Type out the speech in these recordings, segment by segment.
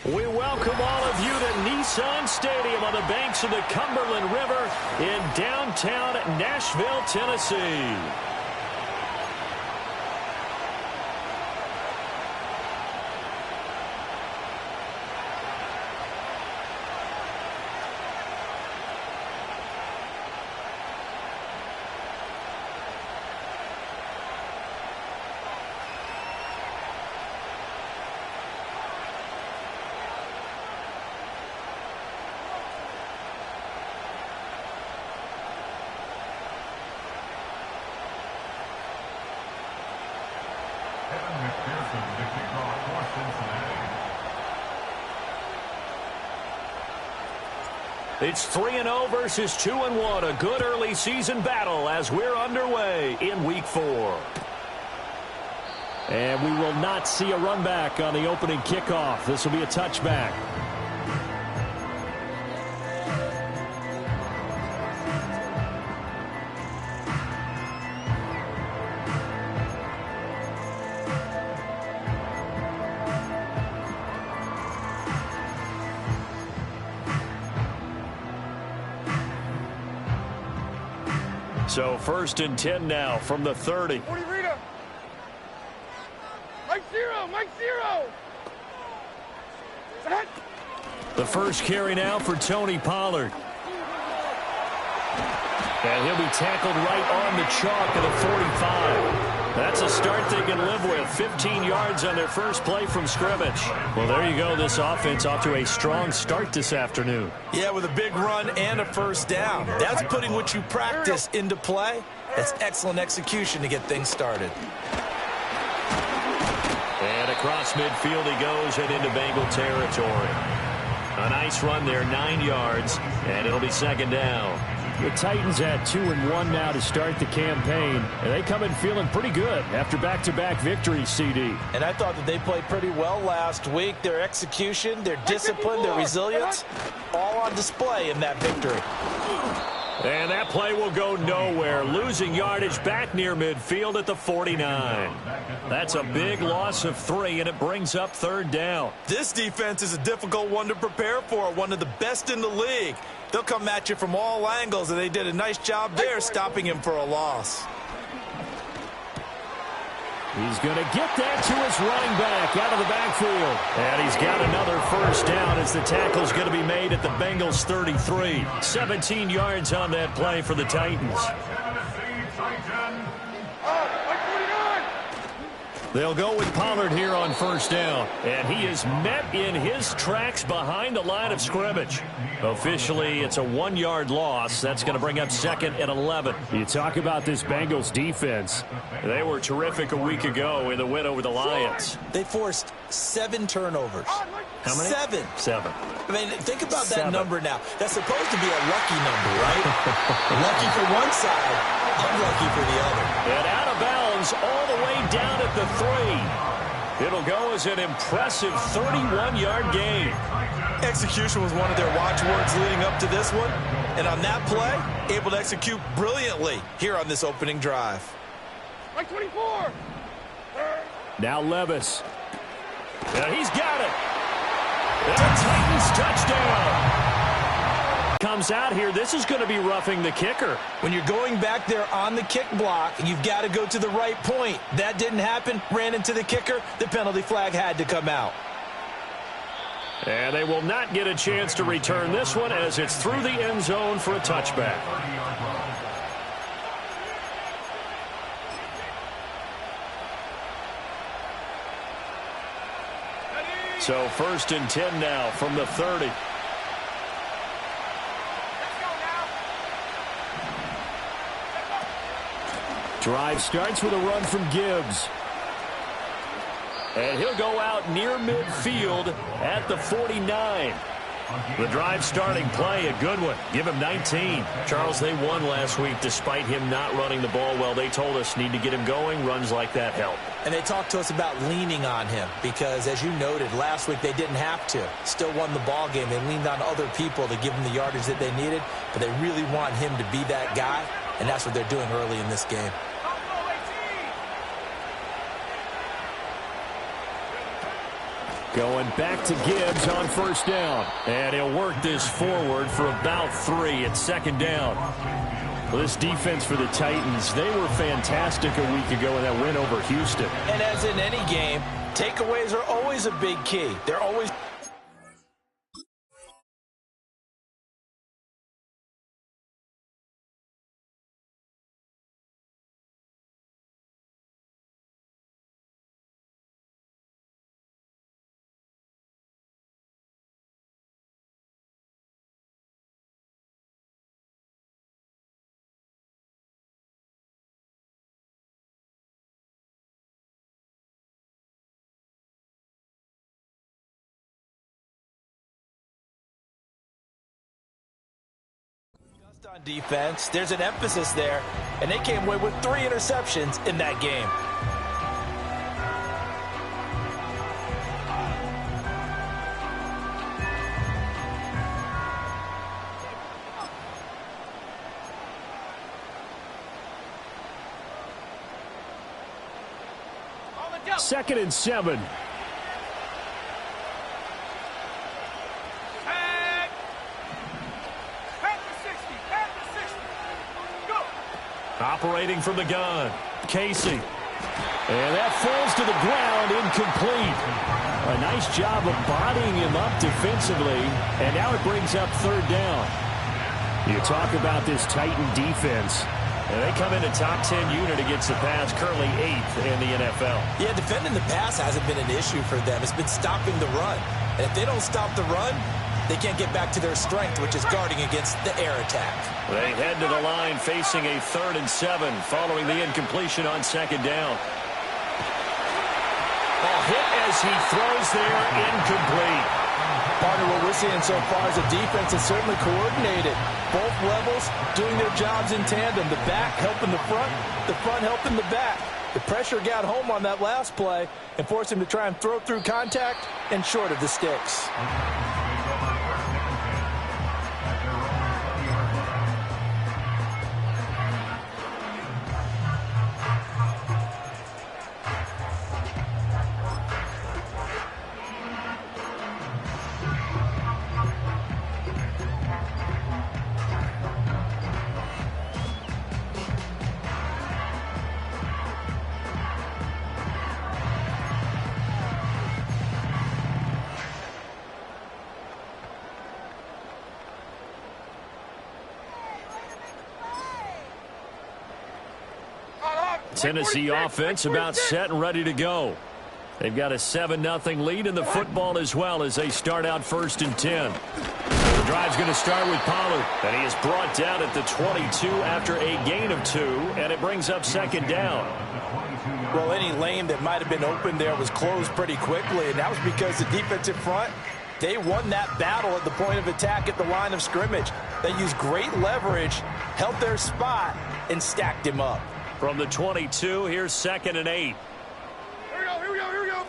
We welcome all of you to Nissan Stadium on the banks of the Cumberland River in downtown Nashville, Tennessee. It's 3-0 versus 2-1. A good early season battle as we're underway in Week 4. And we will not see a run back on the opening kickoff. This will be a touchback. So 1st and 10 now from the 30. 40 Rita. Mike zero. Set. The first carry now for Tony Pollard. And he'll be tackled right on the chalk of the 45. That's a start they can live with. 15 yards on their first play from scrimmage. Well, there you go. This offense off to a strong start this afternoon. Yeah, with a big run and a first down. That's putting what you practice into play. That's excellent execution to get things started. And across midfield he goes and into Bengal territory. A nice run there, 9 yards, and it'll be 2nd down. The Titans at 2-1 now to start the campaign, and they come in feeling pretty good after back-to-back victories, CD. And I thought that they played pretty well last week. Their execution, their discipline, their resilience, all on display in that victory. And that play will go nowhere, losing yardage back near midfield at the 49. That's a big loss of 3, and it brings up 3rd down. This defense is a difficult one to prepare for, one of the best in the league. They'll come at you from all angles, and they did a nice job there stopping him for a loss. He's going to get that to his running back out of the backfield. And he's got another first down as the tackle's going to be made at the Bengals 33. 17 yards on that play for the Titans. They'll go with Pollard here on first down. And he is met in his tracks behind the line of scrimmage. Officially, it's a 1-yard loss. That's going to bring up 2nd and 11. You talk about this Bengals defense. They were terrific a week ago in the win over the Lions. They forced 7 turnovers. How many? 7. I mean, think about that 7. number now. That's supposed to be a lucky number, right? Lucky for one side, unlucky for the other. And out of bounds all the way down at the 3. It'll go as an impressive 31-yard gain. Execution was one of their watchwords leading up to this one. And on that play, able to execute brilliantly here on this opening drive. Mike 24. Now Levis. And he's got it. It's a Titans touchdown. Comes out here. This is going to be roughing the kicker. When you're going back there on the kick block, you've got to go to the right point. That didn't happen. Ran into the kicker. The penalty flag had to come out. And they will not get a chance to return this one as it's through the end zone for a touchback. So 1st and 10 now from the 30. Drive starts with a run from Gibbs. And he'll go out near midfield at the 49. The drive starting play, a good one. Give him 19. Charles, they won last week despite him not running the ball well. They told us need to get him going. Runs like that help. And they talked to us about leaning on him because, as you noted, last week they didn't have to. Still won the ball game. They leaned on other people to give them the yardage that they needed, but they really want him to be that guy, and that's what they're doing early in this game. Going back to Gibbs on first down. And he'll work this forward for about 3. It's second down. Well, this defense for the Titans, they were fantastic a week ago in that win over Houston. And as in any game, takeaways are always a big key. They're always... on defense. There's an emphasis there, and they came away with 3 interceptions in that game. Second and 7. Operating from the gun, Casey. And that falls to the ground, incomplete. A nice job of bodying him up defensively, and now it brings up third down. You talk about this Titan defense, and they come in a top 10 unit against the pass, currently 8th in the NFL. Yeah, defending the pass hasn't been an issue for them. It's been stopping the run. And if they don't stop the run, they can't get back to their strength, which is guarding against the air attack. They head to the line facing a 3rd and 7 following the incompletion on second down. Ball hit as he throws there, incomplete. Partner, what we're seeing so far is the defense is certainly coordinated. Both levels doing their jobs in tandem. The back helping the front helping the back. The pressure got home on that last play and forced him to try and throw through contact and short of the sticks. Tennessee offense about set and ready to go. They've got a 7-0 lead in the football as well as they start out 1st and 10. The drive's going to start with Pollard, and he is brought down at the 22 after a gain of 2, and it brings up second down. Well, any lane that might have been open there was closed pretty quickly, and that was because the defensive front, they won that battle at the point of attack at the line of scrimmage. They used great leverage, held their spot, and stacked him up. From the 22, here's 2nd and 8. Here we go.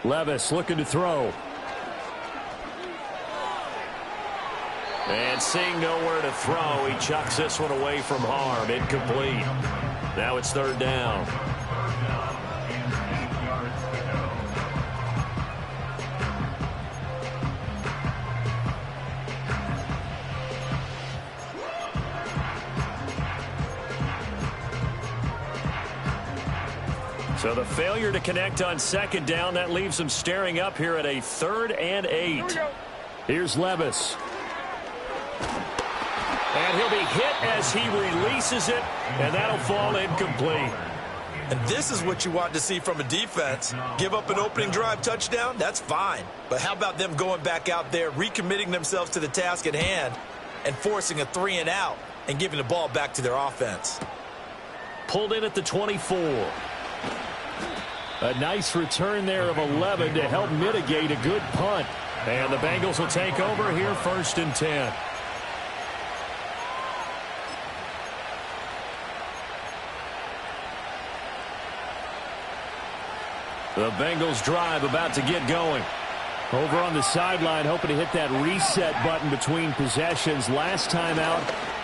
Levis looking to throw. And seeing nowhere to throw, he chucks this one away from harm. Incomplete. Now it's 3rd down. So the failure to connect on second down, that leaves them staring up here at a 3rd and 8. Here's Levis. And he'll be hit as he releases it, and that'll fall incomplete. And this is what you want to see from a defense. Give up an opening drive touchdown, that's fine. But how about them going back out there, recommitting themselves to the task at hand, and forcing a 3 and out, and giving the ball back to their offense. Pulled in at the 24. A nice return there of 11 to help mitigate a good punt. And the Bengals will take over here 1st and 10. The Bengals drive about to get going. Over on the sideline, hoping to hit that reset button between possessions. Last time out,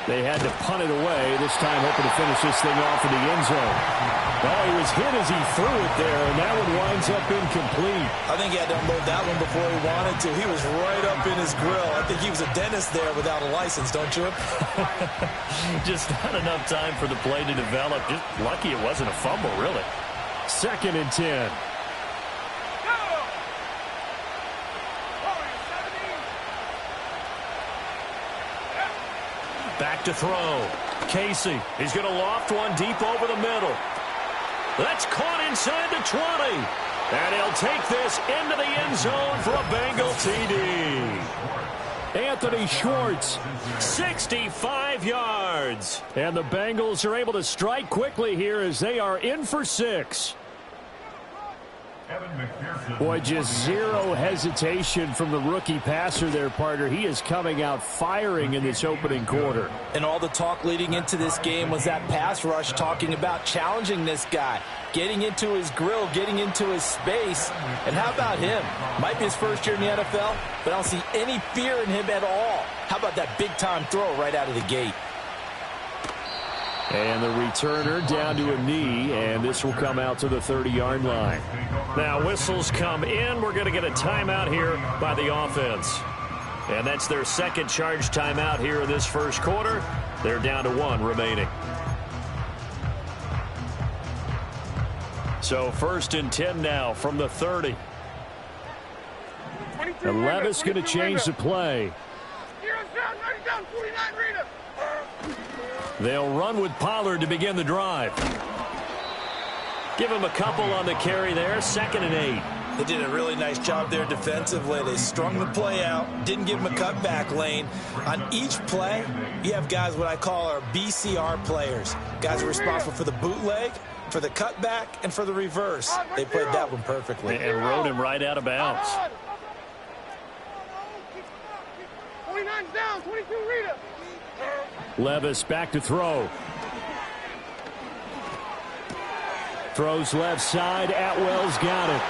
They had to punt it away, this time hoping to finish this thing off in the end zone. Well, he was hit as he threw it there, and that one winds up incomplete. I think he had to unload that one before he wanted to. He was right up in his grill. I think he was a dentist there without a license, don't you? Just not enough time for the play to develop. Just lucky it wasn't a fumble, really. 2nd and 10. Back to throw. Casey. He's going to loft one deep over the middle. That's caught inside the 20. And he'll take this into the end zone for a Bengal TD. Anthony Schwartz, 65 yards. And the Bengals are able to strike quickly here as they are in for 6. Boy, just zero hesitation from the rookie passer there, partner. He is coming out firing in this opening quarter. And all the talk leading into this game was that pass rush talking about challenging this guy, getting into his grill, getting into his space. And how about him? Might be his first year in the NFL, but I don't see any fear in him at all. How about that big-time throw right out of the gate? And the returner down to a knee, and this will come out to the 30-yard line. Now whistles come in. We're going to get a timeout here by the offense. And that's their second charge timeout here in this first quarter. They're down to 1 remaining. So 1st and 10 now from the 30. And Levis going to change the play. They'll run with Pollard to begin the drive. Give him a couple on the carry there. 2nd and 8. They did a really nice job there defensively. They strung the play out, didn't give him a cutback lane. On each play, you have guys what I call our BCR players. Guys are responsible for the bootleg, for the cutback, and for the reverse. They played that one perfectly. And rode him right out of bounds. 29's down, 22 Rita. Levis back to throw. Throws left side. Atwell's got it.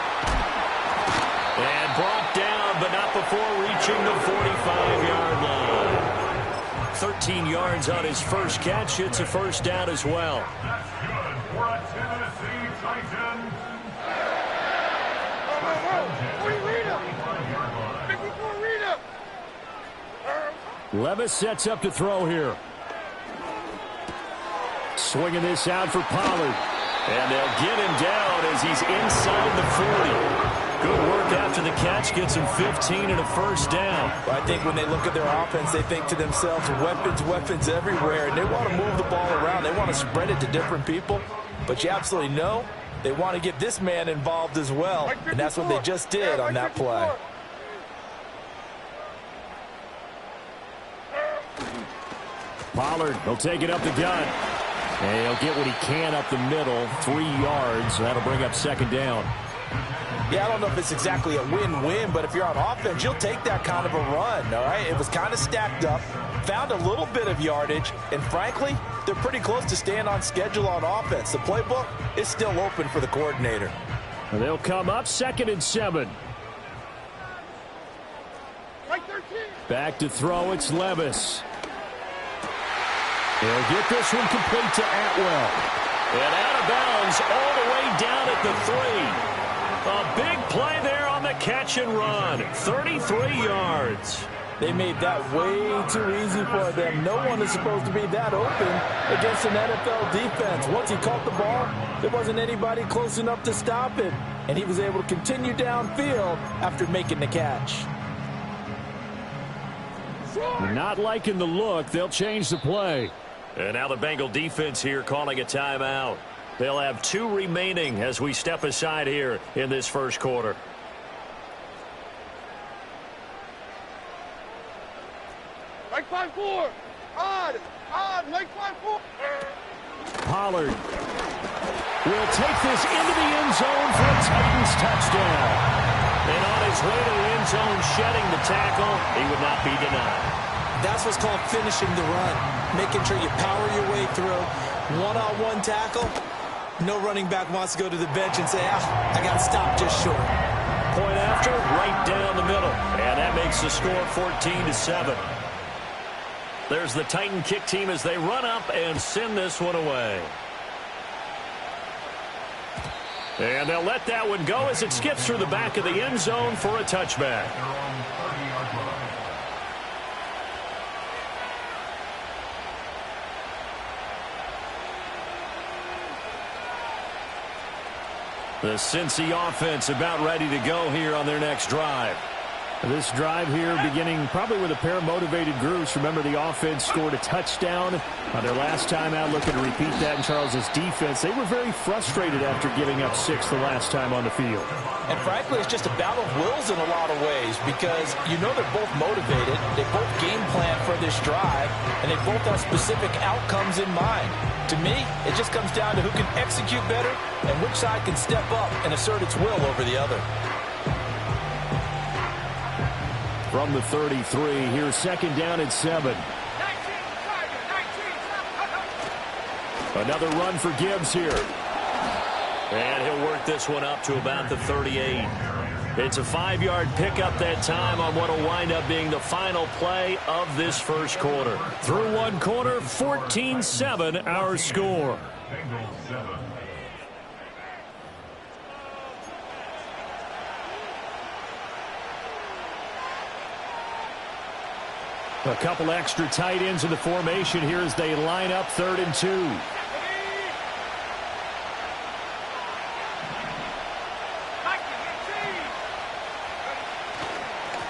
And brought down, but not before reaching the 45-yard line. 13 yards on his first catch. It's a first down as well. Levis sets up to throw here. Swinging this out for Pollard. And they'll get him down as he's inside the 40. Good work after the catch. Gets him 15 and a first down. Well, I think when they look at their offense, they think to themselves, weapons, weapons everywhere. And they want to move the ball around. They want to spread it to different people. But you absolutely know they want to get this man involved as well. And that's what they just did on that play. Pollard, he'll take it up the gut. And he'll get what he can up the middle. 3 yards. That'll bring up 2nd down. Yeah, I don't know if it's exactly a win-win, but if you're on offense, you'll take that kind of a run, all right? It was kind of stacked up, found a little bit of yardage, and frankly, they're pretty close to staying on schedule on offense. The playbook is still open for the coordinator. And they'll come up 2nd and 7. Back to throw, it's Levis. He'll get this one complete to Atwell. And out of bounds all the way down at the 3. A big play there on the catch and run. 33 yards. They made that way too easy for them. No one is supposed to be that open against an NFL defense. Once he caught the ball, there wasn't anybody close enough to stop him. And he was able to continue downfield after making the catch. Not liking the look. They'll change the play. And now the Bengal defense here calling a timeout. They'll have 2 remaining as we step aside here in this first quarter. Like 5-4. Odd, like 5-4. Pollard will take this into the end zone for a Titans touchdown. And on his way to the end zone, shedding the tackle, he would not be denied. That's what's called finishing the run, making sure you power your way through. One-on-one tackle, no running back wants to go to the bench and say, I got to stop just short. Point after, right down the middle. And that makes the score 14-7. There's the Titan kick team as they run up and send this one away. And they'll let that one go as it skips through the back of the end zone for a touchback. The Cincy offense about ready to go here on their next drive. This drive here beginning probably with a pair of motivated groups. Remember, the offense scored a touchdown on their last time out, looking to repeat that in Charles's defense. They were very frustrated after giving up 6 the last time on the field. And frankly, it's just a battle of wills in a lot of ways because you know they're both motivated. They both game plan for this drive, and they both have specific outcomes in mind. To me, it just comes down to who can execute better and which side can step up and assert its will over the other. From the 33, here's second down and 7. Another run for Gibbs here. And he'll work this one up to about the 38. It's a 5-yard pickup that time on what will wind up being the final play of this first quarter. Through one quarter, 14-7 our score. A couple extra tight ends in the formation here as they line up 3rd and 2.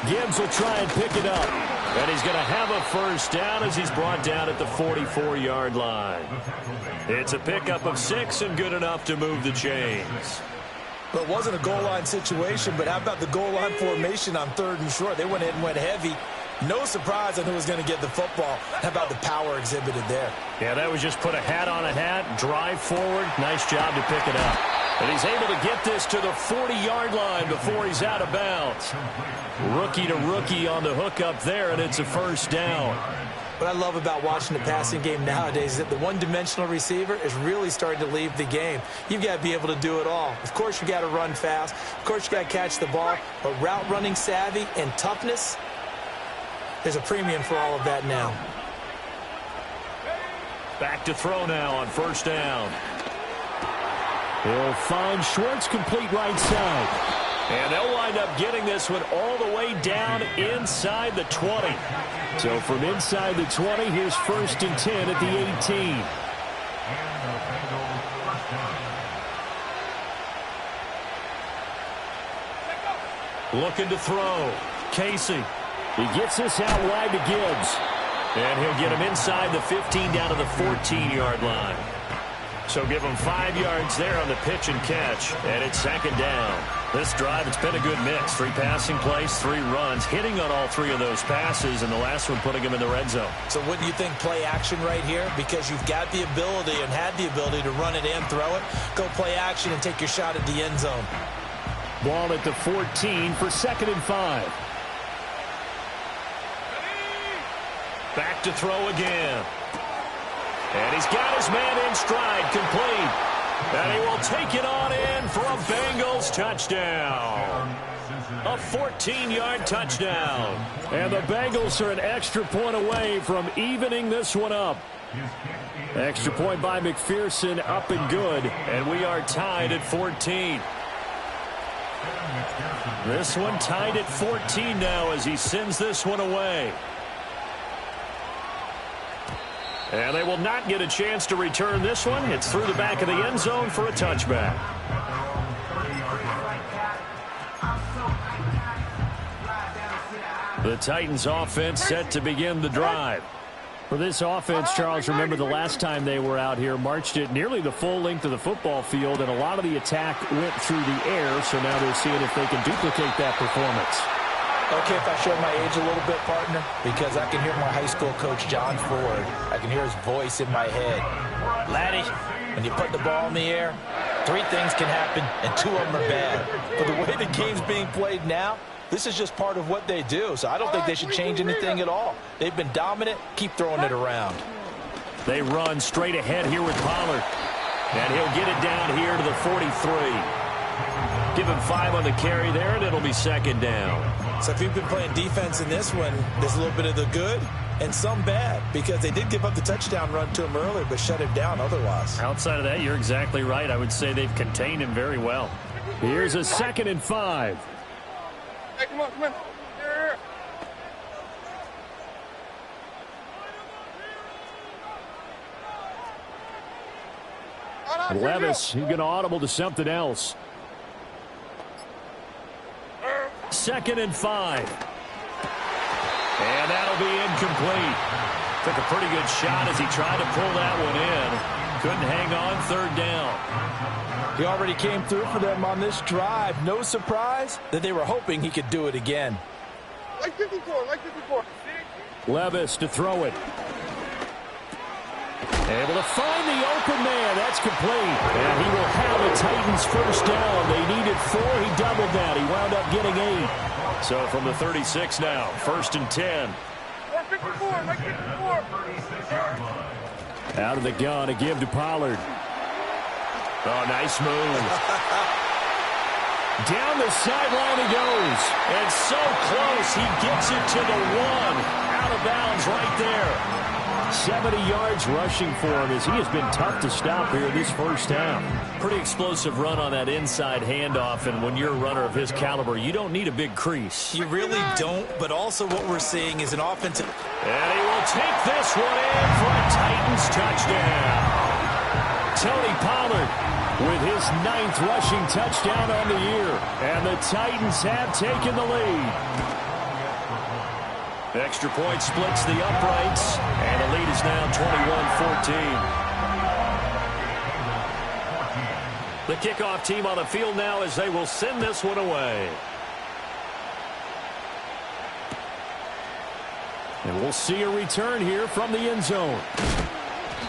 Gibbs will try and pick it up. And he's going to have a first down as he's brought down at the 44-yard line. It's a pickup of 6 and good enough to move the chains. But it wasn't a goal line situation, but how about the goal line formation on 3rd and short? They went in and went heavy. No surprise on who was going to get the football. How about the power exhibited there? Yeah, that was just put a hat on a hat, drive forward. Nice job to pick it up. And he's able to get this to the 40-yard line before he's out of bounds. Rookie to rookie on the hook up there, and it's a first down. What I love about watching the passing game nowadays is that the one-dimensional receiver is really starting to leave the game. You've got to be able to do it all. Of course, you got to run fast. Of course, you got to catch the ball. But route running savvy and toughness, there's a premium for all of that now. Back to throw now on first down. He'll find Schwartz complete right side. And they'll wind up getting this one all the way down inside the 20. So from inside the 20, here's 1st and 10 at the 18. Looking to throw. Casey. He gets this out wide to Gibbs. And he'll get him inside the 15 down to the 14-yard line. So give him 5 yards there on the pitch and catch. And it's second down. This drive, it's been a good mix. 3 passing plays, 3 runs, hitting on all 3 of those passes, and the last one putting him in the red zone. So wouldn't you think play action right here? Because you've got the ability and had the ability to run it and throw it. Go play action and take your shot at the end zone. Ball at the 14 for 2nd and 5. Back to throw again. And he's got his man in stride, complete. And he will take it on in for a Bengals touchdown. A 14-yard touchdown. And the Bengals are an extra point away from evening this one up. Extra point by McPherson, up and good. And we are tied at 14. This one tied at 14 now as he sends this one away. And they will not get a chance to return this one. It's through the back of the end zone for a touchback. The Titans offense set to begin the drive. For this offense, Charles, remember the last time they were out here, marched it nearly the full length of the football field, and a lot of the attack went through the air, so now they're seeing if they can duplicate that performance. Okay, if I show my age a little bit, partner, because I can hear my high school coach, John Ford. I can hear his voice in my head. Laddie, when you put the ball in the air, 3 things can happen, and 2 of them are bad. But the way the game's being played now, this is just part of what they do, so I don't think they should change anything at all. They've been dominant. Keep throwing it around. They run straight ahead here with Pollard. And he'll get it down here to the 43. Give him 5 on the carry there, and it'll be second down. So if you've been playing defense in this one, there's a little bit of the good and some bad, because they did give up the touchdown run to him earlier, but shut him down otherwise. Outside of that, you're exactly right. I would say they've contained him very well. Here's a 2nd and 5. Hey, come on, come on. Here. Levis, he's going to audible to something else. 2nd and 5. And that'll be incomplete. Took a pretty good shot as he tried to pull that one in. Couldn't hang on 3rd down. He already came through for them on this drive. No surprise that they were hoping he could do it again. Like 54, like 54. Levis to throw it. Able to find the open man. That's complete. And he will have the Titans first down. They needed 4. He doubled that. He wound up getting 8. So from the 36 now, 1st and 10. 54, like 54. Out of the gun, a give to Pollard. Oh, nice move. Down the sideline he goes. And so close, he gets it to the 1. Out of bounds right there. 70 yards rushing for him as he has been tough to stop here this first half. Pretty explosive run on that inside handoff, and when you're a runner of his caliber, you don't need a big crease. You really don't, but also what we're seeing is an offensive... And he will take this one in for a Titans touchdown. Tony Pollard with his 9th rushing touchdown on the year, and the Titans have taken the lead. Extra point splits the uprights, and the lead is now 21-14. The kickoff team on the field now as they will send this one away. And we'll see a return here from the end zone.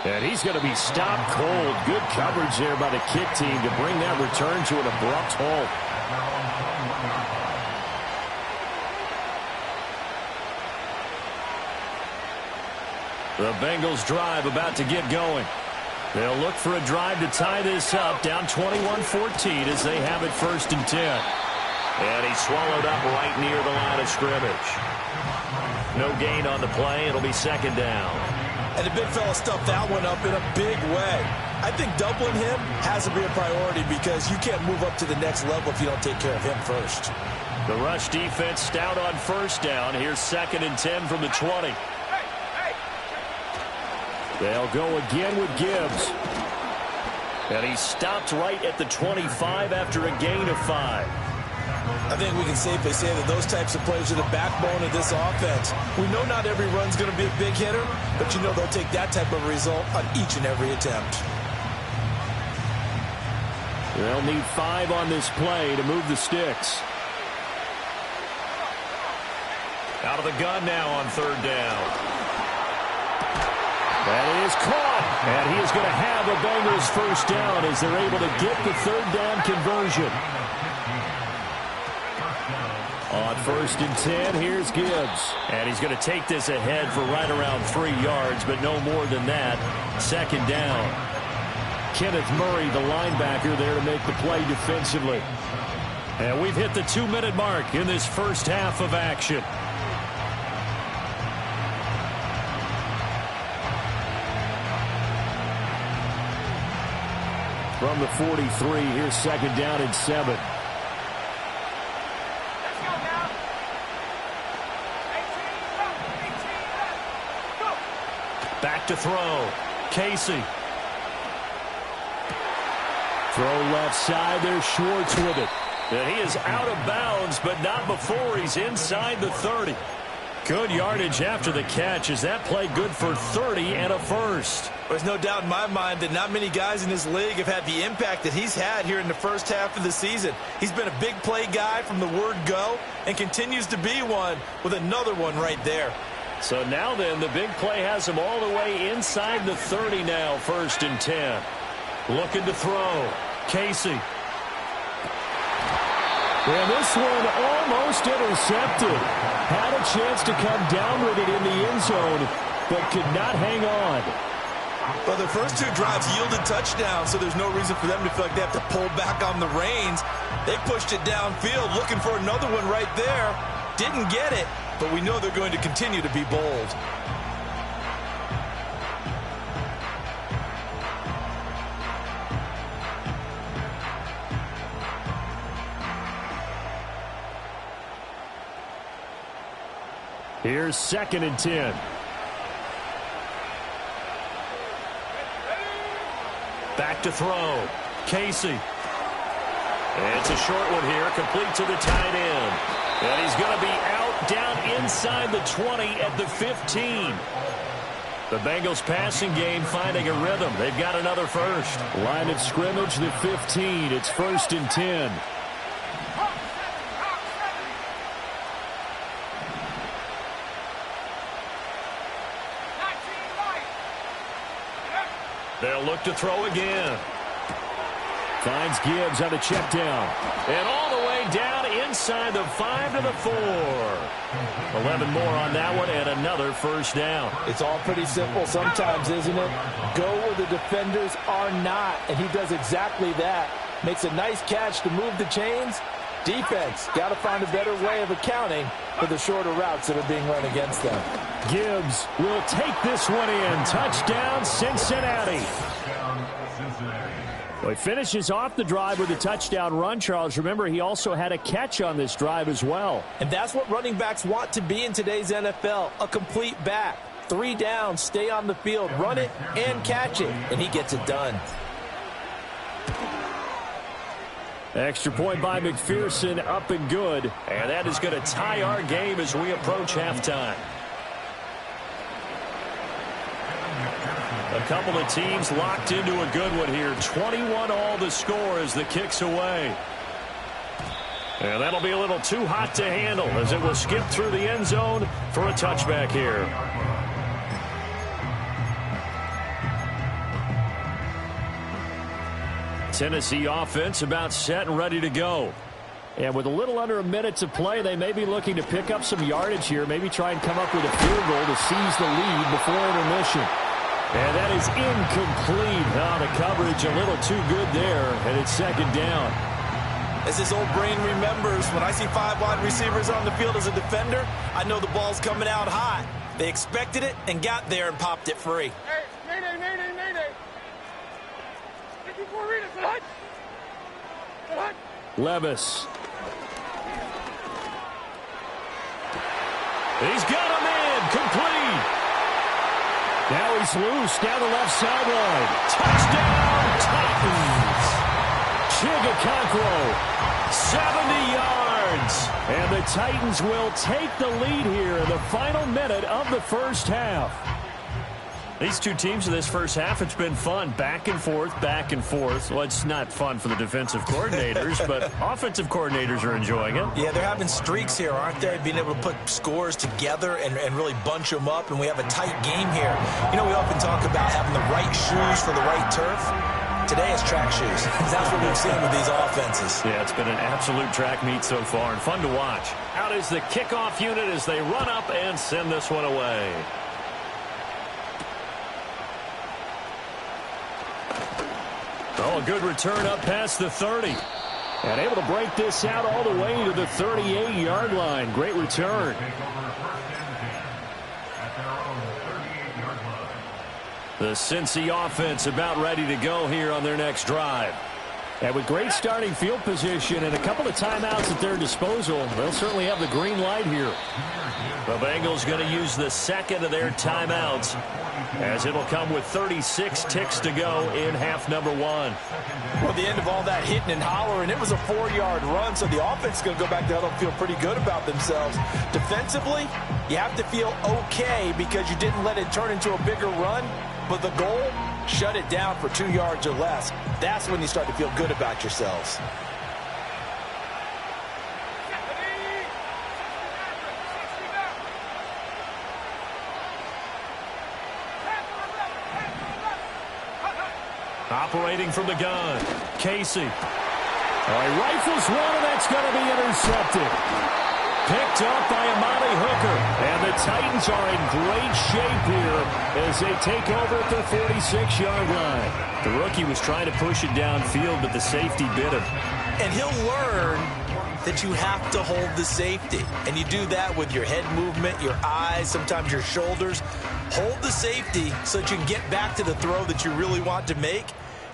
And he's going to be stopped cold. Good coverage there by the kick team to bring that return to an abrupt halt. The Bengals drive about to get going. They'll look for a drive to tie this up, down 21-14 as they have it 1st and 10. And he swallowed up right near the line of scrimmage. No gain on the play. It'll be 2nd down. And the big fella stuffed that one up in a big way. I think doubling him has to be a priority because you can't move up to the next level if you don't take care of him first. The rush defense stout on 1st down. Here's 2nd and 10 from the 20. They'll go again with Gibbs. And he stopped right at the 25 after a gain of 5. I think we can safely say that those types of plays are the backbone of this offense. We know not every run's going to be a big hitter, but you know they'll take that type of result on each and every attempt. They'll need 5 on this play to move the sticks. Out of the gun now on 3rd down. That is caught, and he is going to have a Bengals first down as they're able to get the 3rd down conversion. On 1st and 10, here's Gibbs. And he's going to take this ahead for right around 3 yards, but no more than that. 2nd down. Kenneth Murray, the linebacker, there to make the play defensively. And we've hit the 2-minute mark in this first half of action. From the 43, here's 2nd down and 7. Back to throw. Casey. Throw left side. There's Schwartz with it. And he is out of bounds, but not before he's inside the 30. Good yardage after the catch. Is that play good for 30 and a first? There's no doubt in my mind that not many guys in this league have had the impact that he's had here in the first half of the season. He's been a big play guy from the word go and continues to be one with another one right there. So now then, the big play has him all the way inside the 30 now, 1st and 10. Looking to throw. Casey. And this one almost intercepted. Had a chance to come down with it in the end zone, but could not hang on. Well, their first 2 drives yielded touchdowns, so there's no reason for them to feel like they have to pull back on the reins. They pushed it downfield, looking for another one right there. Didn't get it, but we know they're going to continue to be bold. Here's 2nd and 10. Back to throw. Casey. It's a short one here, complete to the tight end. And he's going to be out down inside the 20 at the 15. The Bengals passing game finding a rhythm. They've got another first. Line of scrimmage, the 15. It's 1st and 10. They'll look to throw again. Finds Gibbs on a check down. And all the way down inside the 5 to the 4. 11 more on that one and another first down. It's all pretty simple sometimes, isn't it? Go where the defenders are not, and he does exactly that. Makes a nice catch to move the chains. Defense, got to find a better way of accounting for the shorter routes that are being run against them. Gibbs will take this one in. Touchdown, Cincinnati. Well, he finishes off the drive with a touchdown run, Charles. Remember, he also had a catch on this drive as well. And that's what running backs want to be in today's NFL, a complete back. 3 downs, stay on the field, run it and catch it, and he gets it done. Extra point by McPherson, up and good. And that is going to tie our game as we approach halftime. A couple of teams locked into a good one here. 21 all the score as the kick's away. And that'll be a little too hot to handle as it will skip through the end zone for a touchback here. Tennessee offense about set and ready to go. And with a little under a minute to play, they may be looking to pick up some yardage here, maybe try and come up with a field goal to seize the lead before intermission. And that is incomplete. Oh, the coverage a little too good there, and it's 2nd down. As his old brain remembers, when I see 5 wide receivers on the field as a defender, I know the ball's coming out hot. They expected it and got there and popped it free. Hey, nay. 54 readers, hut. Hut. Levis. He's got him in. Complete. Now he's loose down the left sideline. Touchdown, Titans. Chigakonkwo, 70 yards. and the Titans will take the lead here in the final minute of the first half. These two teams in this first half, it's been fun. Back and forth, back and forth. Well, it's not fun for the defensive coordinators, but offensive coordinators are enjoying it. Yeah, they're having streaks here, aren't they? Being able to put scores together and really bunch them up, and we have a tight game here. You know, we often talk about having the right shoes for the right turf. Today is track shoes. That's what we've seen with these offenses. Yeah, it's been an absolute track meet so far and fun to watch. Out is the kickoff unit as they run up and send this one away. Oh, a good return up past the 30. And able to break this out all the way to the 38-yard line. Great return. The Cincy offense about ready to go here on their next drive. And with great starting field position and a couple of timeouts at their disposal, they'll certainly have the green light here. The Bengals going to use the second of their timeouts as it'll come with 36 ticks to go in half number 1. Well, the end of all that hitting and hollering, it was a 4-yard run, so the offense is going to go back to huddle and feel pretty good about themselves. Defensively, you have to feel okay because you didn't let it turn into a bigger run, but the goal, shut it down for 2 yards or less. That's when you start to feel good about yourselves. Operating from the gun, Casey. All right, rifles one, and that's going to be intercepted. Picked up by Amani Hooker. And the Titans are in great shape here as they take over at their 46-yard line. The rookie was trying to push it downfield, but the safety bit him. And he'll learn that you have to hold the safety. And you do that with your head movement, your eyes, sometimes your shoulders. Hold the safety so that you can get back to the throw that you really want to make.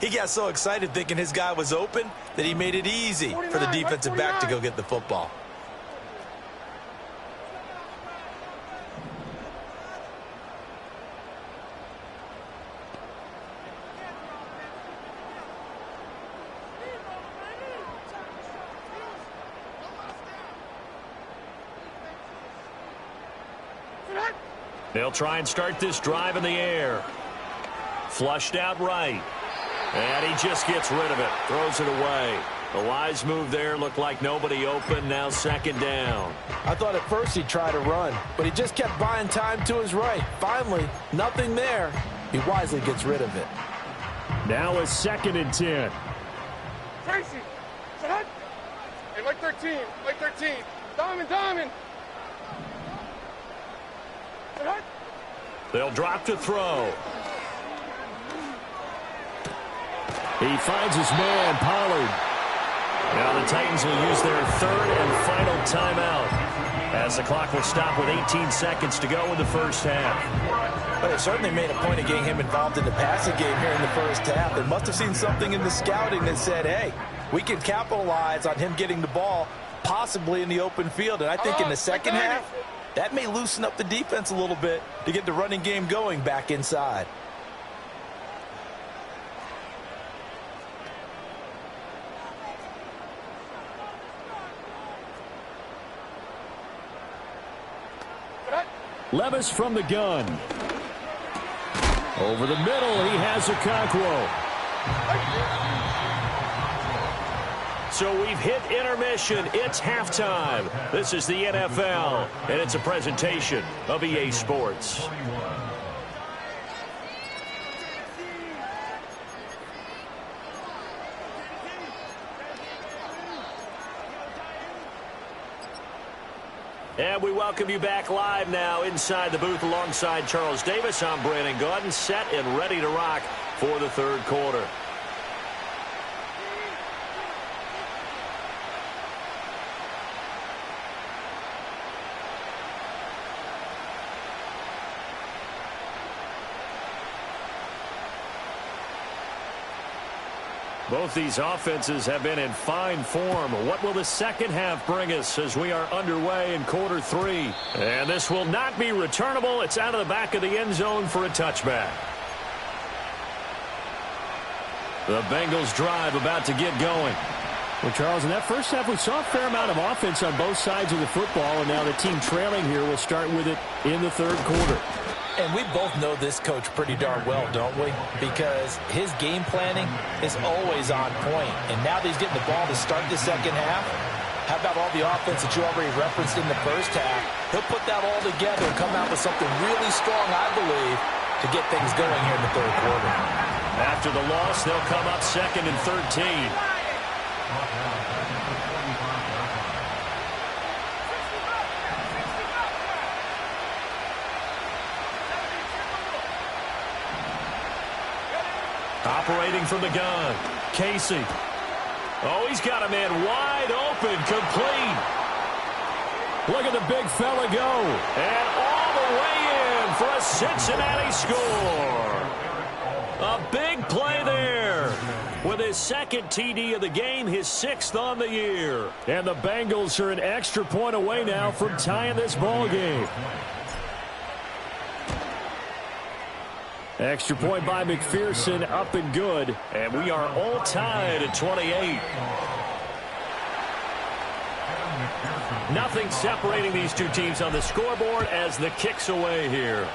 He got so excited thinking his guy was open that he made it easy for the defensive back to go get the football. They'll try and start this drive in the air. Flushed out right. And he just gets rid of it. Throws it away. A wise move there. Looked like nobody open. Now second down. I thought at first he'd try to run, but he just kept buying time to his right. Finally, nothing there. He wisely gets rid of it. Now a 2nd and 10. Tracy, sit up. Hey, like 13, like 13. Diamond. Sit up. They'll drop to throw. He finds his man, Pollard. Now the Titans will use their 3rd and final timeout as the clock will stop with 18 seconds to go in the first half. But they certainly made a point of getting him involved in the passing game here in the first half. They must have seen something in the scouting that said, hey, we can capitalize on him getting the ball, possibly in the open field. And I think in the second half, that may loosen up the defense a little bit to get the running game going back inside. Levis from the gun. Over the middle, he has Okonkwo. So we've hit intermission. It's halftime. This is the NFL, and it's a presentation of EA Sports. And we welcome you back live now inside the booth alongside Charles Davis. I'm Brandon Gaudin, set and ready to rock for the third quarter. Both these offenses have been in fine form. What will the second half bring us as we are underway in quarter 3? And this will not be returnable. It's out of the back of the end zone for a touchback. The Bengals drive about to get going. Well, Charles, in that first half, we saw a fair amount of offense on both sides of the football, and now the team trailing here will start with it in the third quarter. And we both know this coach pretty darn well, don't we? Because his game planning is always on point. And now that he's getting the ball to start the second half, how about all the offense that you already referenced in the first half? He'll put that all together and come out with something really strong, I believe, to get things going here in the third quarter. After the loss, they'll come up 2nd and 13. Operating from the gun, Casey. Oh, he's got a man wide open, complete. Look at the big fella go. And all the way in for a Cincinnati score. A big play there. With his 2nd TD of the game, his 6th on the year. And the Bengals are an extra point away now from tying this ball game. Extra point by McPherson, up and good. And we are all tied at 28. Nothing separating these two teams on the scoreboard as the kick's away here.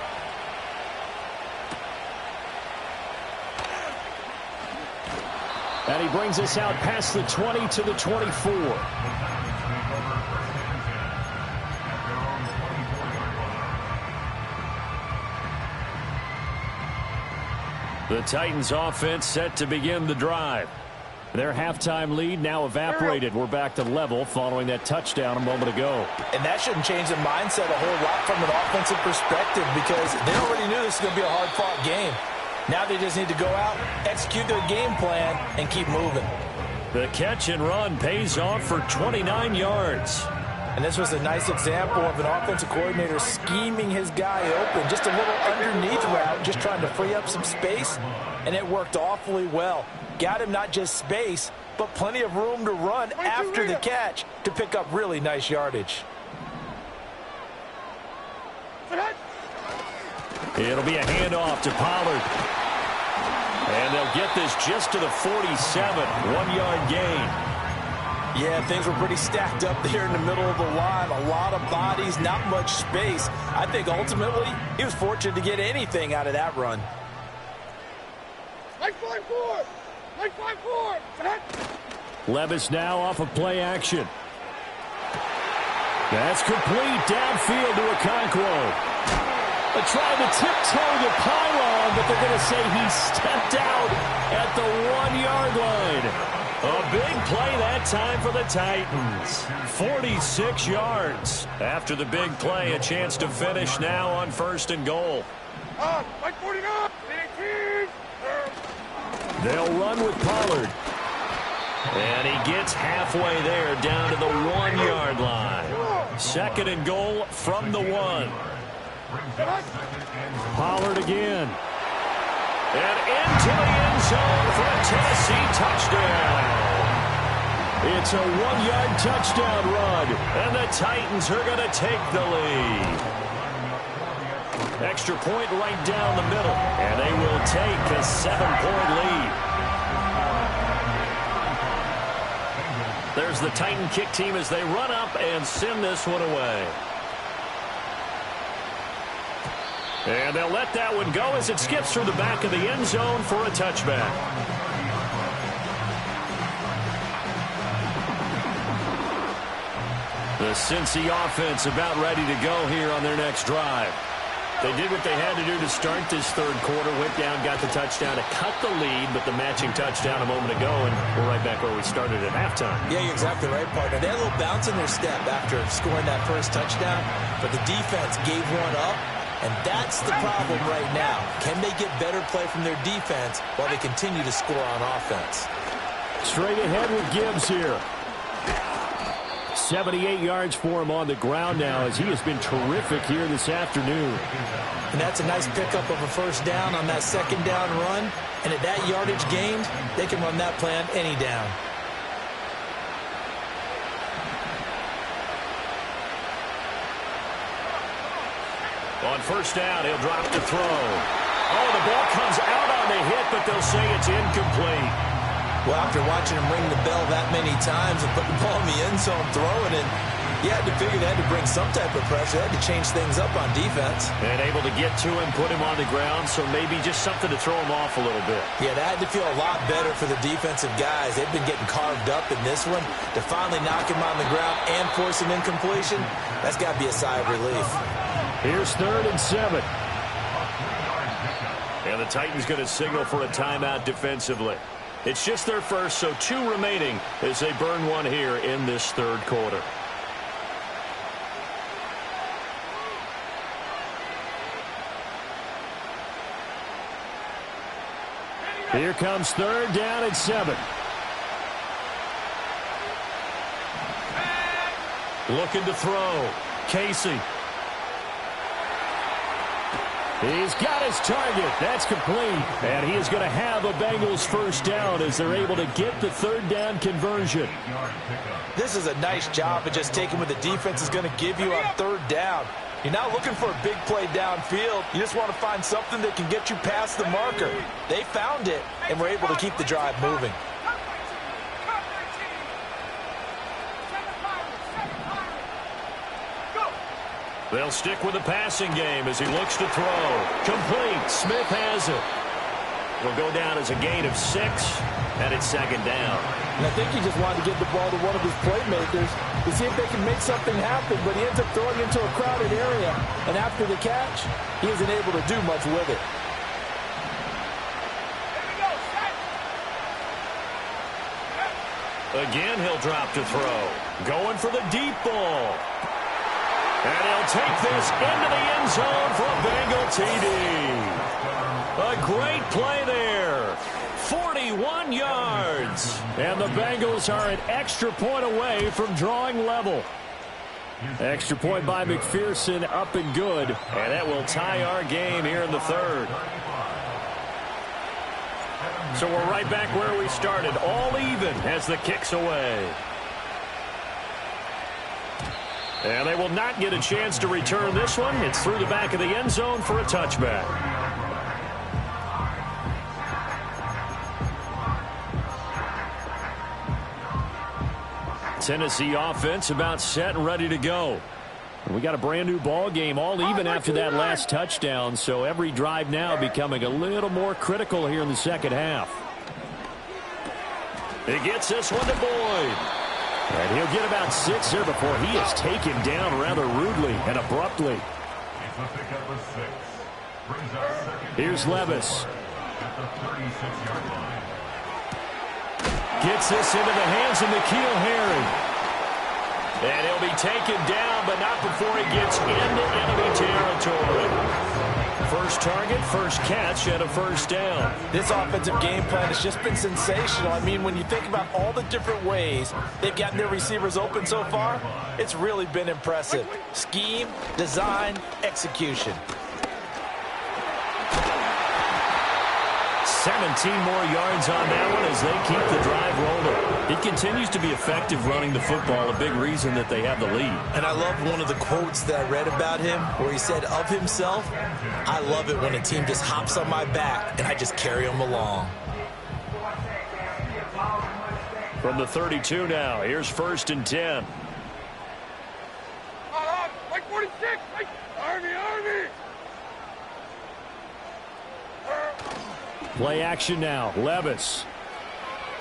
And he brings us out past the 20 to the 24. The Titans offense set to begin the drive. Their halftime lead now evaporated. We're back to level following that touchdown a moment ago. And that shouldn't change the mindset a whole lot from an offensive perspective because they already knew this was going to be a hard-fought game. Now they just need to go out, execute their game plan, and keep moving. The catch and run pays off for 29 yards. And this was a nice example of an offensive coordinator scheming his guy open. Just a little underneath route, just trying to free up some space, and it worked awfully well. Got him not just space, but plenty of room to run after the catch to pick up really nice yardage. It'll be a handoff to Pollard. And they'll get this just to the 47, 1-yard gain. Yeah, things were pretty stacked up there in the middle of the line. A lot of bodies, not much space. I think ultimately he was fortunate to get anything out of that run. Like 5-4! Like 5-4! Levis now off of play action. That's complete downfield to Okonkwo. They're trying to tiptoe the pylon, but they're going to say he stepped out at the 1-yard line. A big play that time for the Titans. 46 yards. After the big play, a chance to finish now on 1st and goal. Like 49! 18! They'll run with Pollard. And he gets halfway there down to the 1-yard line. 2nd and goal from the 1. Pollard again. And into the end zone for a Tennessee touchdown. It's a 1-yard touchdown run. And the Titans are going to take the lead. Extra point right down the middle. And they will take a 7-point lead. There's the Titan kick team as they run up and send this one away. And they'll let that one go as it skips through the back of the end zone for a touchback. The Cincy offense about ready to go here on their next drive. They did what they had to do to start this 3rd quarter. Went down, got the touchdown to cut the lead, but the matching touchdown a moment ago, and we're right back where we started at halftime. Yeah, you're exactly right, partner. They had a little bounce in their step after scoring that first touchdown, but the defense gave one up. And that's the problem right now. Can they get better play from their defense while they continue to score on offense? Straight ahead with Gibbs here. 78 yards for him on the ground now as he has been terrific here this afternoon. And that's a nice pickup of a 1st down on that 2nd down run. And at that yardage gained, they can run that play on any down. On 1st down, he'll drop to throw. Oh, the ball comes out on the hit, but they'll say it's incomplete. Well, after watching him ring the bell that many times and put the ball in the end zone throwing it, you had to figure they had to bring some type of pressure. They had to change things up on defense. And able to get to him, put him on the ground, so maybe just something to throw him off a little bit. Yeah, that had to feel a lot better for the defensive guys. They've been getting carved up in this one. To finally knock him on the ground and force an incompletion, that's got to be a sigh of relief. Here's 3rd and 7. And the Titans going to signal for a timeout defensively. It's just their first, so 2 remaining as they burn one here in this 3rd quarter. Here comes 3rd down and 7. Looking to throw. Casey. He's got his target. That's complete. And he is going to have a Bengals 1st down as they're able to get the 3rd down conversion. This is a nice job of just taking what the defense is going to give you on 3rd down. You're not looking for a big play downfield. You just want to find something that can get you past the marker. They found it and were able to keep the drive moving. They'll stick with the passing game as he looks to throw. Complete. Smith has it. It'll go down as a gain of 6, and it's 2nd down. And I think he just wanted to get the ball to one of his playmakers to see if they can make something happen, but he ends up throwing into a crowded area. And after the catch, he isn't able to do much with it. Again, he'll drop to throw. Going for the deep ball. And he'll take this into the end zone for a Bengal TD. A great play there. 41 yards. And the Bengals are an extra point away from drawing level. Extra point by McPherson, up and good. And that will tie our game here in the 3rd. So we're right back where we started. All even as the kick's away. And they will not get a chance to return this one. It's through the back of the end zone for a touchback. Tennessee offense about set and ready to go. We got a brand new ball game, all even after that last touchdown, so every drive now becoming a little more critical here in the second half. He gets this one to Boyd. And he'll get about 6 there before he is taken down rather rudely and abruptly. Here's Levis. Gets this into the hands of N'Keal Harry. And he'll be taken down, but not before he gets into enemy territory. First target, first catch, and a first down. This offensive game plan has just been sensational. I mean, when you think about all the different ways they've gotten their receivers open so far, it's really been impressive. Scheme, design, execution. 17 more yards on that one as they keep the drive rolling. He continues to be effective running the football, a big reason that they have the lead. And I love one of the quotes that I read about him where he said of himself, "I love it when a team just hops on my back and I just carry them along." From the 32 now, here's 1st and 10. Like 46, like Army. Play action now. Levis.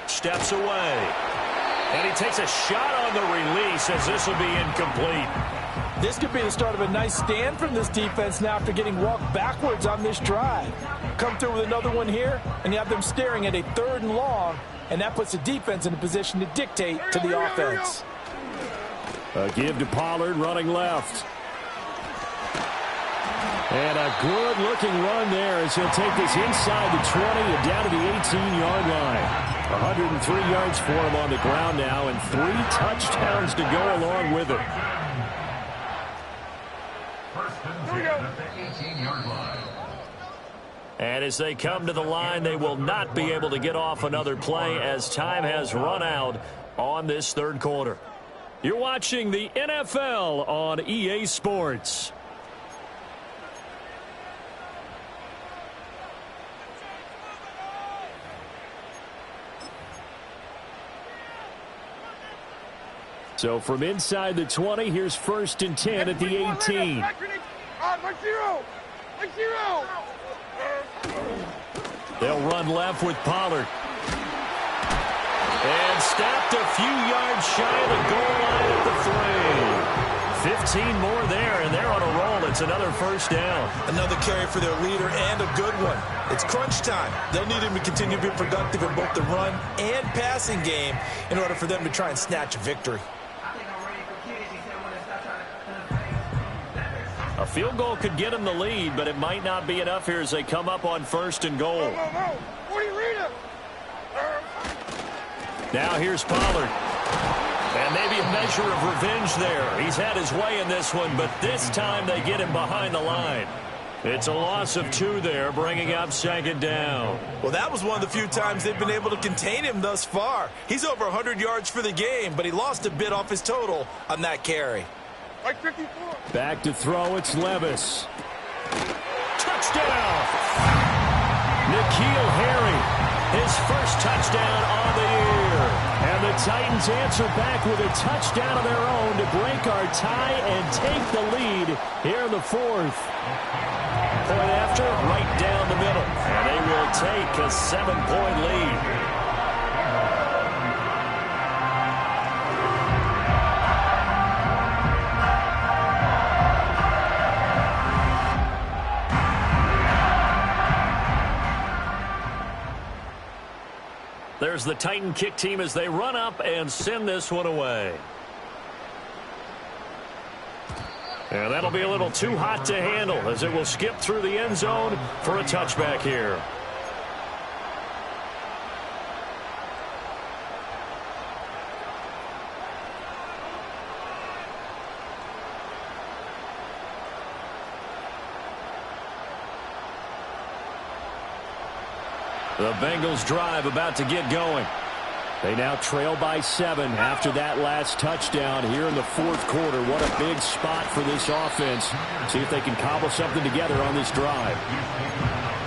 Steps away. And he takes a shot on the release as this will be incomplete. This could be the start of a nice stand from this defense now after getting walked backwards on this drive. Come through with another one here, and you have them staring at a 3rd and long, and that puts the defense in a position to dictate to the offense. A give to Pollard running left. And a good-looking run there as he'll take this inside the 20 and down to the 18-yard line. 103 yards for him on the ground now and 3 touchdowns to go along with it. And as they come to the line, they will not be able to get off another play as time has run out on this 3rd quarter. You're watching the NFL on EA Sports. So from inside the 20, here's 1st and 10 at the 18. They'll run left with Pollard. And stopped a few yards shy of the goal line at the 3. 15 more there, and they're on a roll. It's another first down. Another carry for their leader and a good one. It's crunch time. They'll need him to continue to be productive in both the run and passing game in order for them to try and snatch a victory. A field goal could get them the lead, but it might not be enough here as they come up on 1st and goal. Now here's Pollard. And maybe a measure of revenge there. He's had his way in this one, but this time they get him behind the line. It's a loss of 2 there, bringing up 2nd down. Well, that was one of the few times they've been able to contain him thus far. He's over 100 yards for the game, but he lost a bit off his total on that carry. Like 54. Back to throw, it's Levis. Touchdown! N'Keal Harry, his first touchdown on the year. And the Titans answer back with a touchdown of their own to break our tie and take the lead here in the 4th. Point after, right down the middle. And they will take a 7-point lead. There's the Titan kick team as they run up and send this one away. And that'll be a little too hot to handle as it will skip through the end zone for a touchback here. The Bengals drive about to get going. They now trail by 7 after that last touchdown here in the 4th quarter. What a big spot for this offense. See if they can cobble something together on this drive.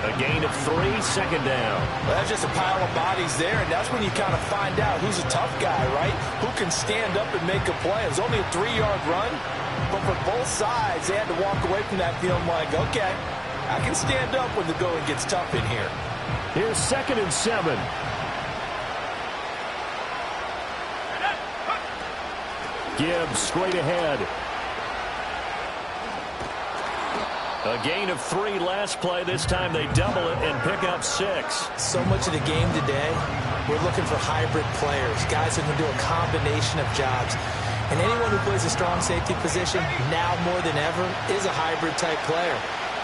A gain of 3, second down. Well, that's just a pile of bodies there, and that's when you kind of find out who's a tough guy, right? Who can stand up and make a play. It was only a 3-yard run, but for both sides, they had to walk away from that feeling like, okay, I can stand up when the going gets tough in here. Here's 2nd and 7. Gibbs straight ahead. A gain of 3 last play. This time they double it and pick up 6. So much of the game today, we're looking for hybrid players, guys who can do a combination of jobs. And anyone who plays a strong safety position, now more than ever, is a hybrid-type player.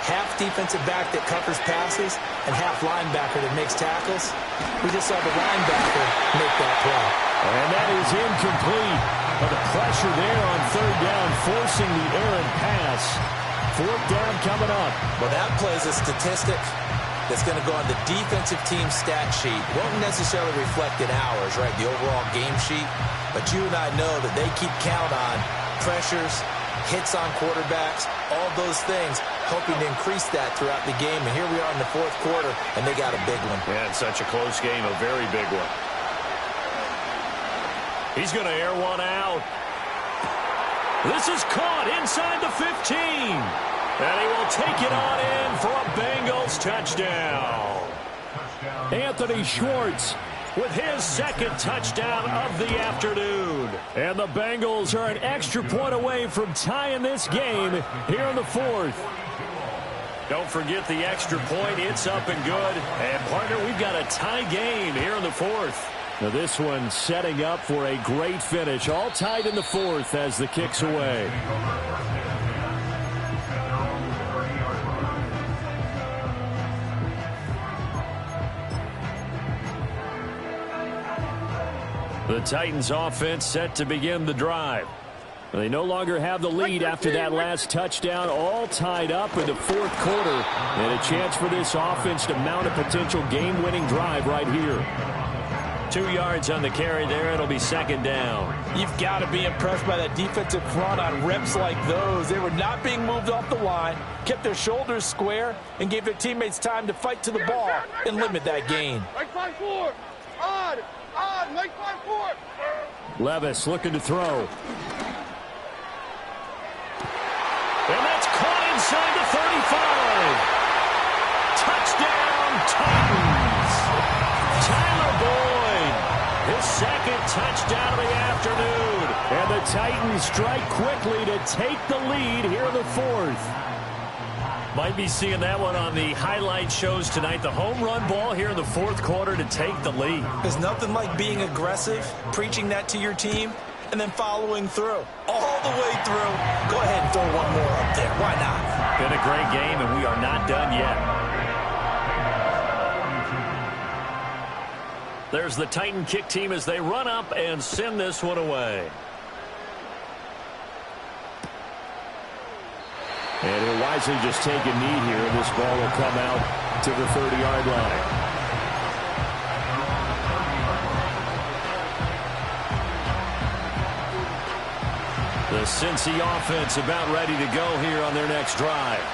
Half defensive back that covers passes and half linebacker that makes tackles. We just saw the linebacker make that play. And that is incomplete. But the pressure there on 3rd down, forcing the errant pass. 4th down coming up. Well, that plays a statistic that's going to go on the defensive team stat sheet. Won't necessarily reflect in ours, right, the overall game sheet. But you and I know that they keep count on pressures, hits on quarterbacks, all those things, hoping to increase that throughout the game. And here we are in the 4th quarter, and they got a big one. Yeah, it's such a close game, a very big one. He's going to air one out. This is caught inside the 15. And he will take it on in for a Bengals touchdown. Anthony Schwartz with his 2nd touchdown of the afternoon. And the Bengals are an extra point away from tying this game here in the 4th. Don't forget the extra point. It's up and good. And, partner, we've got a tie game here in the 4th. Now this one setting up for a great finish. All tied in the 4th as the kick's away. The Titans offense set to begin the drive. They no longer have the lead after that last touchdown. All tied up in the 4th quarter. And a chance for this offense to mount a potential game-winning drive right here. 2 yards on the carry there. It'll be 2nd down. You've got to be impressed by that defensive front on reps like those. They were not being moved off the line, kept their shoulders square, and gave their teammates time to fight to the ball and limit that gain. Like 5-4. Odd, like 5-4. Levis looking to throw. And that's caught inside the 35. Touchdown, Titans. Tyler Boyd, his 2nd touchdown of the afternoon. And the Titans strike quickly to take the lead here in the 4th. Might be seeing that one on the highlight shows tonight. The home run ball here in the 4th quarter to take the lead. There's nothing like being aggressive, preaching that to your team, and then following through. All the way through. Go ahead and throw one more up there. Why not? Been a great game, and we are not done yet. There's the Titan kick team as they run up and send this one away. And he'll wisely just take a knee here, and this ball will come out to the 30-yard line. The Cincy offense about ready to go here on their next drive.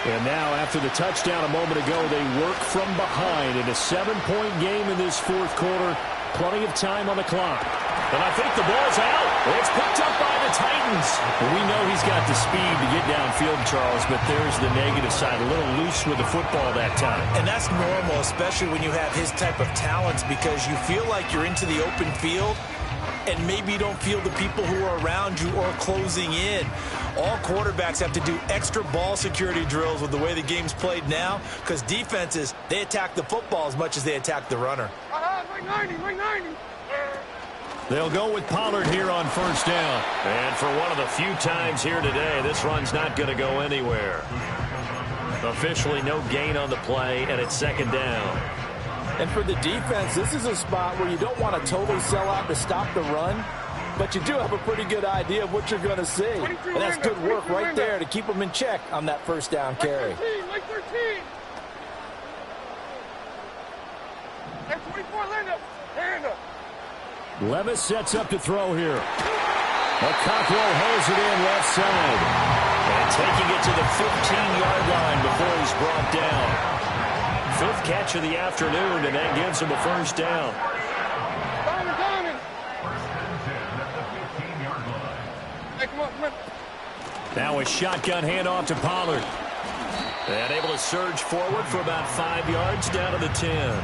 And now, after the touchdown a moment ago, they work from behind in a 7-point game in this 4th quarter. Plenty of time on the clock. And I think the ball's out. It's picked up by the Titans. Well, we know he's got the speed to get downfield, Charles, but there's the negative side. A little loose with the football that time. And that's normal, especially when you have his type of talents, because you feel like you're into the open field, and maybe you don't feel the people who are around you or closing in. All quarterbacks have to do extra ball security drills with the way the game's played now, because defenses, they attack the football as much as they attack the runner. Right 90, right 90. They'll go with Pollard here on 1st down. And for one of the few times here today, this run's not going to go anywhere. Officially no gain on the play, and it's 2nd down. And for the defense, this is a spot where you don't want to totally sell out to stop the run, but you do have a pretty good idea of what you're going to see. And that's good work right there to keep them in check on that 1st down carry. Like 13. And 24, land up. Levis sets up to throw here. Cockrell holds it in left side. And taking it to the 15-yard line before he's brought down. fifth catch of the afternoon, and that gives him a first down. Hey, come on. Now a shotgun handoff to Pollard. And able to surge forward for about 5 yards down to the 10.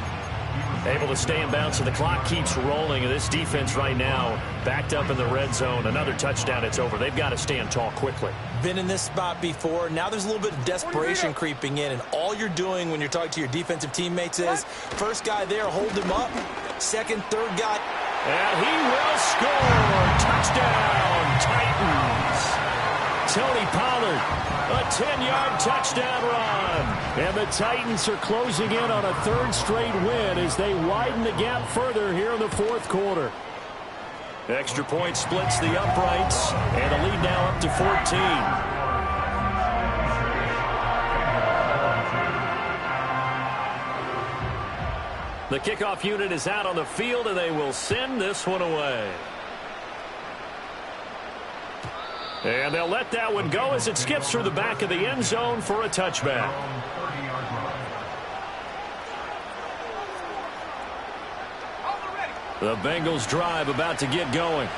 Able to stay in bounds, so the clock keeps rolling. And this defense right now backed up in the red zone. Another touchdown, it's over. They've got to stand tall quickly. Been in this spot before. Now there's a little bit of desperation creeping in. And all you're doing when you're talking to your defensive teammates is, first guy there, hold him up. Second, third guy. And he will score. Touchdown, Titans. Tony Pollard, a 10-yard touchdown run. And the Titans are closing in on a third straight win as they widen the gap further here in the fourth quarter. Extra point splits the uprights, and the lead now up to 14. The kickoff unit is out on the field, and they will send this one away. And they'll let that one go as it skips through the back of the end zone for a touchback. The Bengals drive about to get going.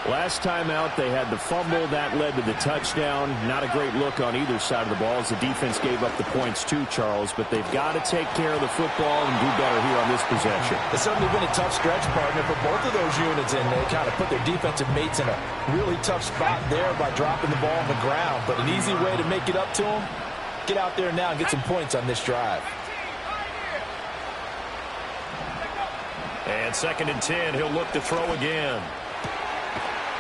Last time out, they had the fumble. That led to the touchdown. Not a great look on either side of the ball as the defense gave up the points too, Charles. But they've got to take care of the football and do better here on this possession. It's certainly been a tough stretch, partner, for both of those units, and they kind of put their defensive mates in a really tough spot there by dropping the ball on the ground. But an easy way to make it up to them, get out there now and get some points on this drive. And 2nd and 10, he'll look to throw again.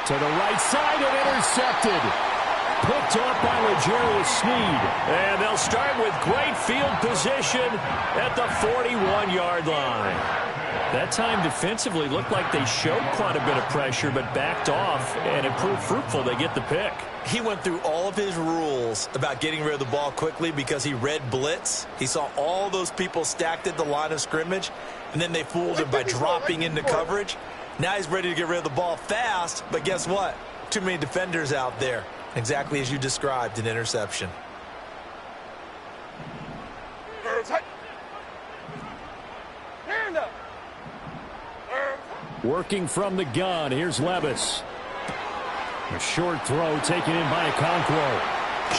To the right side and intercepted. Picked up by L'Jarius Sneed. And they'll start with great field position at the 41-yard line. That time defensively looked like they showed quite a bit of pressure but backed off, and it proved fruitful. They get the pick. He went through all of his rules about getting rid of the ball quickly because he read blitz. He saw all those people stacked at the line of scrimmage, and then they fooled him by dropping into coverage. Now he's ready to get rid of the ball fast, but guess what? Too many defenders out there. Exactly as you described, an interception. Working from the gun. Here's Levis. A short throw taken in by Okonkwo.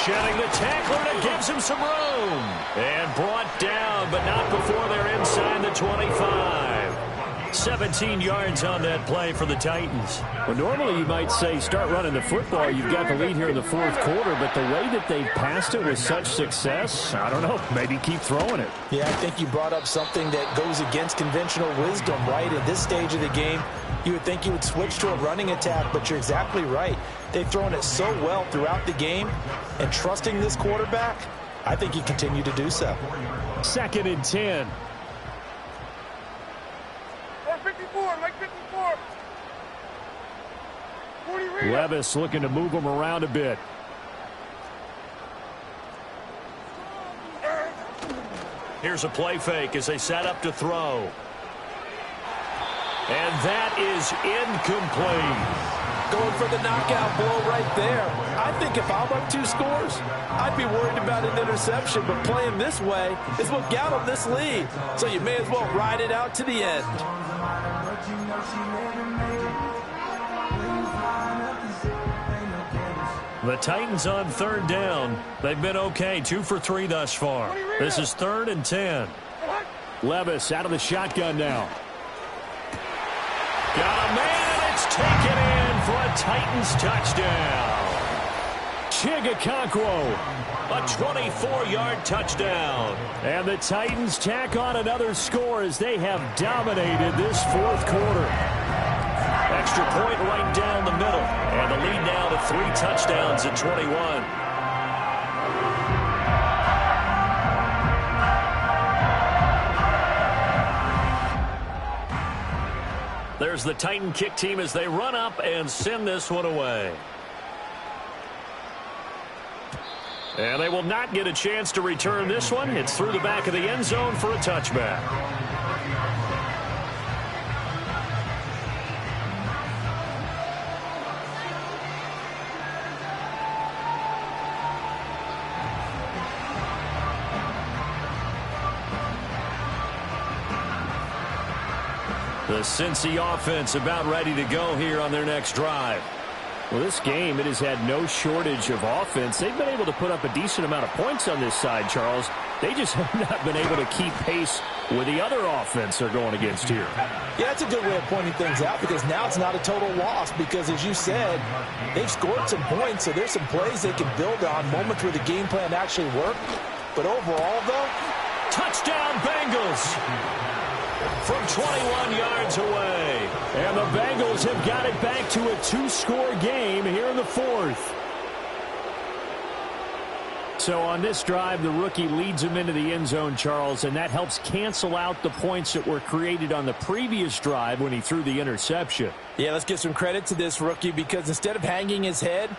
Shedding the tackler, and it gives him some room. And brought down, but not before they're inside the 25. 17 yards on that play for the Titans. Well, normally you might say start running the football. You've got the lead here in the fourth quarter, but the way that they've passed it with such success, I don't know, maybe keep throwing it. Yeah, I think you brought up something that goes against conventional wisdom, right? At this stage of the game, you would think you would switch to a running attack, but you're exactly right. They've thrown it so well throughout the game, and trusting this quarterback, I think you continue to do so. 2nd and 10. Mike 54. 40 Levis looking to move him around a bit. Here's a play fake as they set up to throw. And that is incomplete. Going for the knockout blow right there. I think if I'm up 2 scores, I'd be worried about an interception, but playing this way is what got them this lead. So you may as well ride it out to the end. The Titans on 3rd down. They've been okay, 2 for 3 thus far. This is 3rd and 10. Levis out of the shotgun now. Got a man, it's taken in for a Titans touchdown. Okonkwo. A 24-yard touchdown. And the Titans tack on another score as they have dominated this fourth quarter. Extra point right down the middle. And the lead now to 3 touchdowns at 21. There's the Titan kick team as they run up and send this one away. And they will not get a chance to return this one. It's through the back of the end zone for a touchback. The Cincy offense about ready to go here on their next drive. Well, this game, it has had no shortage of offense. They've been able to put up a decent amount of points on this side, Charles. They just have not been able to keep pace with the other offense they're going against here. Yeah, that's a good way of pointing things out because now it's not a total loss because, as you said, they've scored some points, so there's some plays they can build on, moments where the game plan actually worked. But overall, though, touchdown Bengals from 21 yards away. And the Bengals have got it back to a 2-score game here in the fourth. So on this drive, the rookie leads him into the end zone, Charles, and that helps cancel out the points that were created on the previous drive when he threw the interception. Yeah, let's give some credit to this rookie because instead of hanging his head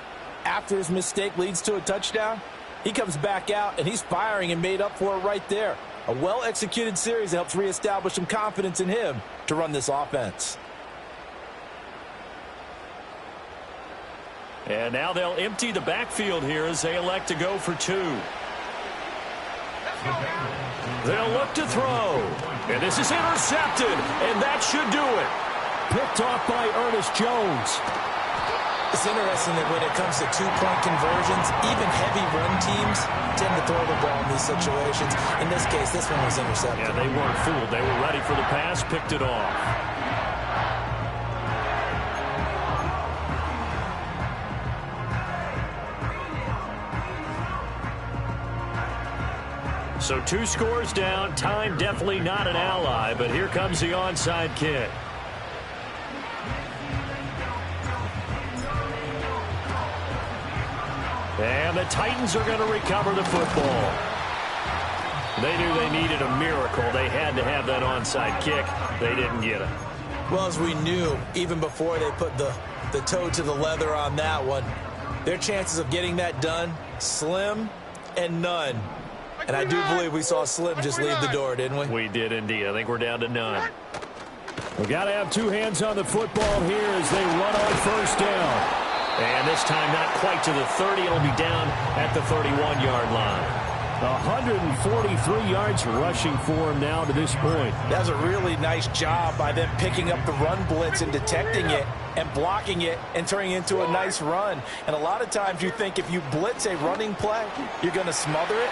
after his mistake leads to a touchdown, he comes back out and he's firing and made up for it right there. A well-executed series that helps reestablish some confidence in him to run this offense. And now they'll empty the backfield here as they elect to go for 2. They'll look to throw. And this is intercepted, and that should do it. Picked off by Ernest Jones. It's interesting that when it comes to two-point conversions, even heavy run teams tend to throw the ball in these situations. In this case, this one was intercepted. Yeah, they weren't fooled. They were ready for the pass, picked it off. So 2 scores down. Time definitely not an ally, but here comes the onside kick. And the Titans are going to recover the football. They knew they needed a miracle. They had to have that onside kick. They didn't get it. Well, as we knew, even before they put the toe to the leather on that one, their chances of getting that done, slim and none. And I do believe we saw Slim just leave the door, didn't we? We did indeed. I think we're down to none. We got to have 2 hands on the football here as they run on first down. And this time not quite to the 30. It'll be down at the 31-yard line. 143 yards rushing for him now to this point. That was a really nice job by them picking up the run blitz and detecting it and blocking it and turning it into a nice run. And a lot of times you think if you blitz a running play, you're going to smother it.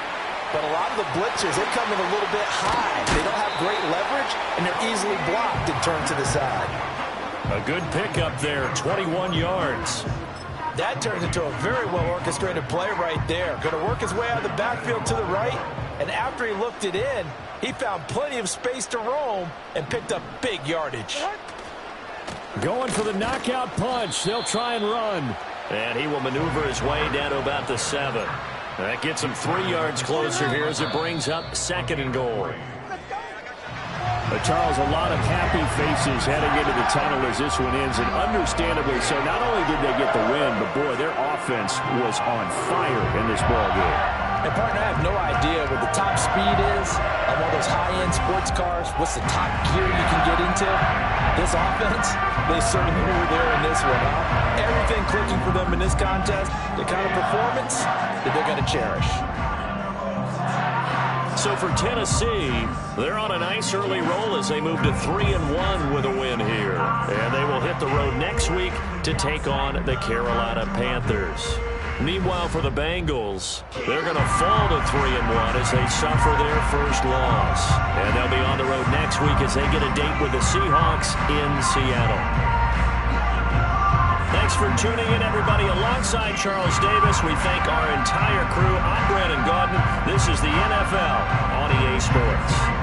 But a lot of the blitzers, they come in a little bit high. They don't have great leverage, and they're easily blocked and turned to the side. A good pickup there, 21 yards. That turns into a very well-orchestrated play right there. Going to work his way out of the backfield to the right, and after he looked it in, he found plenty of space to roam and picked up big yardage. Going for the knockout punch. They'll try and run. And he will maneuver his way down to about the 7. That gets him 3 yards closer here as it brings up 2nd and goal. Charles, a lot of happy faces heading into the tunnel as this one ends, and understandably so. Not only did they get the win, but boy, their offense was on fire in this ball game. And partner, I have no idea what the top speed is on one of those high-end sports cars. What's the top gear you can get into? This offense, they certainly were there in this one. Huh? Everything clicking for them in this contest, the kind of performance that they're going to cherish. So for Tennessee, they're on a nice early roll as they move to 3-1 with a win here. And they will hit the road next week to take on the Carolina Panthers. Meanwhile, for the Bengals, they're going to fall to 3-1 as they suffer their first loss. And they'll be on the road next week as they get a date with the Seahawks in Seattle. Thanks for tuning in, everybody. Alongside Charles Davis, we thank our entire crew. I'm Brandon Gaudin. This is the NFL on EA Sports.